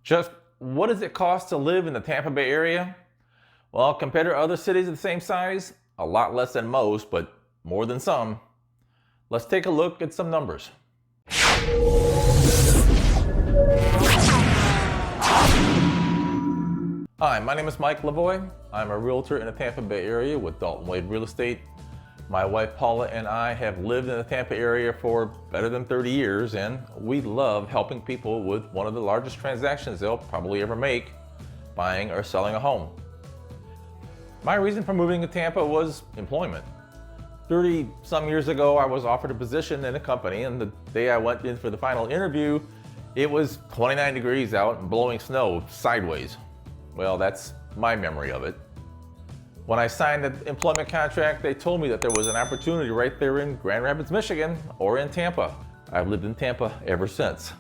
Just what does it cost to live in the Tampa Bay area? Well, compared to other cities of the same size, a lot less than most, but more than some. Let's take a look at some numbers. Hi, my name is Mike Lavoie. I'm a realtor in the Tampa Bay area with Dalton Wade Real Estate. My wife Paula and I have lived in the Tampa area for better than 30 years, and we love helping people with one of the largest transactions they'll probably ever make, buying or selling a home. My reason for moving to Tampa was employment. 30 some years ago, I was offered a position in a company, and the day I went in for the final interview, it was 29 degrees out and blowing snow sideways. Well, that's my memory of it. When I signed the employment contract, they told me that there was an opportunity right there in Grand Rapids, Michigan, or in Tampa. I've lived in Tampa ever since.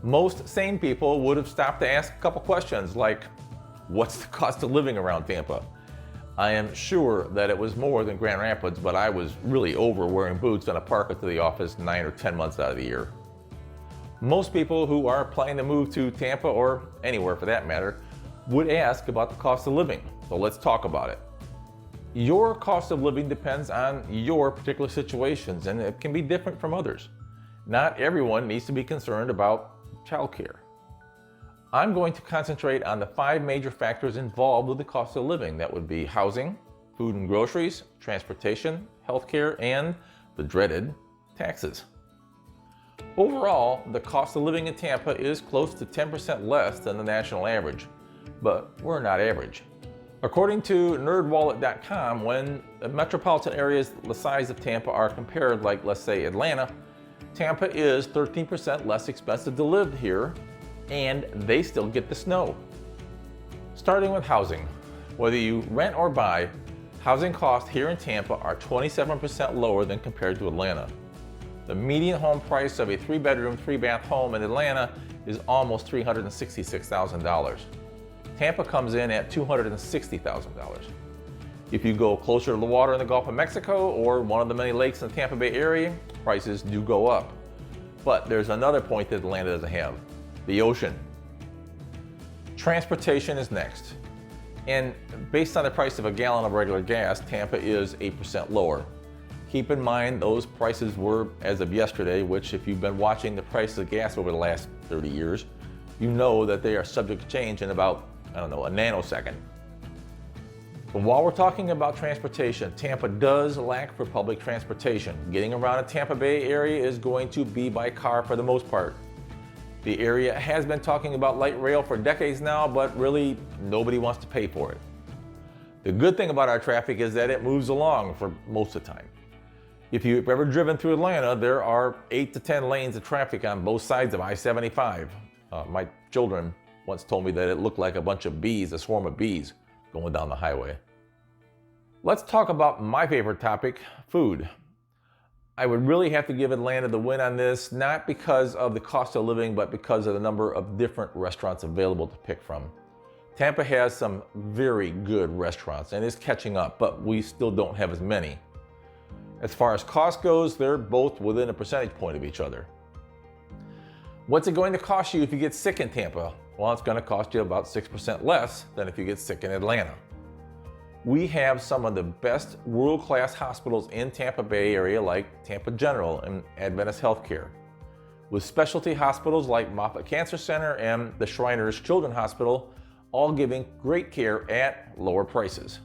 Most sane people would have stopped to ask a couple questions like, what's the cost of living around Tampa? I am sure that it was more than Grand Rapids, but I was really over wearing boots on a parka to the office 9 or 10 months out of the year. Most people who are planning to move to Tampa, or anywhere for that matter, would ask about the cost of living. So let's talk about it. Your cost of living depends on your particular situations, and it can be different from others. Not everyone needs to be concerned about childcare. I'm going to concentrate on the 5 major factors involved with the cost of living. That would be housing, food and groceries, transportation, healthcare, and the dreaded taxes. Overall, the cost of living in Tampa is close to 10% less than the national average, but we're not average. According to nerdwallet.com, when the metropolitan areas the size of Tampa are compared, like let's say Atlanta, Tampa is 13% less expensive to live here, and they still get the snow. Starting with housing, whether you rent or buy, housing costs here in Tampa are 27% lower than compared to Atlanta. The median home price of a 3-bedroom, 3-bath home in Atlanta is almost $366,000. Tampa comes in at $260,000. If you go closer to the water in the Gulf of Mexico or one of the many lakes in the Tampa Bay area, prices do go up. But there's another point that Atlanta doesn't have: the ocean. Transportation is next. And based on the price of a gallon of regular gas, Tampa is 8% lower. Keep in mind those prices were as of yesterday, which if you've been watching the price of gas over the last 30 years, you know that they are subject to change in about, a nanosecond. But while we're talking about transportation, Tampa does lack for public transportation. Getting around the Tampa Bay area is going to be by car for the most part. The area has been talking about light rail for decades now, but really nobody wants to pay for it. The good thing about our traffic is that it moves along for most of the time. If you've ever driven through Atlanta, there are 8 to 10 lanes of traffic on both sides of I-75. My children once told me that it looked like a bunch of bees, a swarm of bees, going down the highway. Let's talk about my favorite topic, food. I would really have to give Atlanta the win on this, not because of the cost of living, but because of the number of different restaurants available to pick from. Tampa has some very good restaurants and is catching up, but we still don't have as many. As far as cost goes, they're both within a percentage point of each other. What's it going to cost you if you get sick in Tampa? Well, it's going to cost you about 6% less than if you get sick in Atlanta. We have some of the best world-class hospitals in Tampa Bay area, like Tampa General and Adventist Healthcare, with specialty hospitals like Moffitt Cancer Center and the Shriners Children's Hospital, all giving great care at lower prices.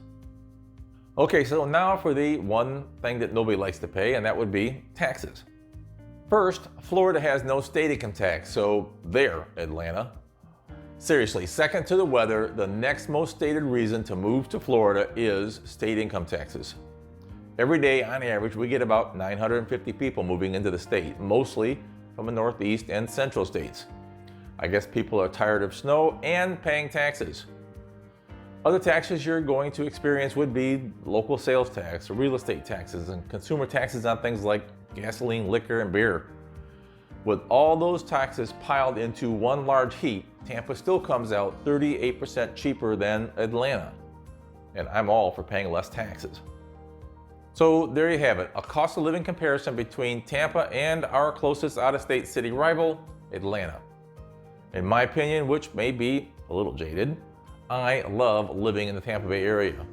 Okay, so now for the one thing that nobody likes to pay, and that would be taxes. First, Florida has no state income tax, so there, Atlanta. Seriously, second to the weather, the next most stated reason to move to Florida is state income taxes. Every day, on average, we get about 950 people moving into the state, mostly from the Northeast and Central states. I guess people are tired of snow and paying taxes. Other taxes you're going to experience would be local sales tax, real estate taxes, and consumer taxes on things like gasoline, liquor, and beer. With all those taxes piled into one large heap, Tampa still comes out 38% cheaper than Atlanta. And I'm all for paying less taxes. So there you have it, a cost of living comparison between Tampa and our closest out-of-state city rival, Atlanta. In my opinion, which may be a little jaded, I love living in the Tampa Bay area.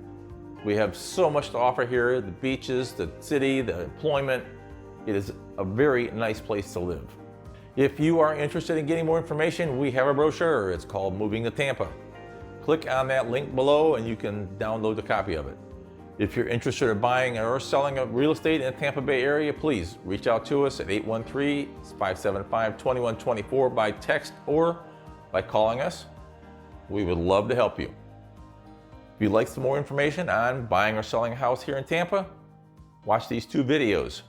We have so much to offer here, the beaches, the city, the employment. It is a very nice place to live. If you are interested in getting more information, we have a brochure. It's called Moving to Tampa. Click on that link below and you can download a copy of it. If you're interested in buying or selling a real estate in the Tampa Bay area, please reach out to us at 813-575-2124 by text or by calling us. We would love to help you. If you'd like some more information on buying or selling a house here in Tampa, watch these 2 videos.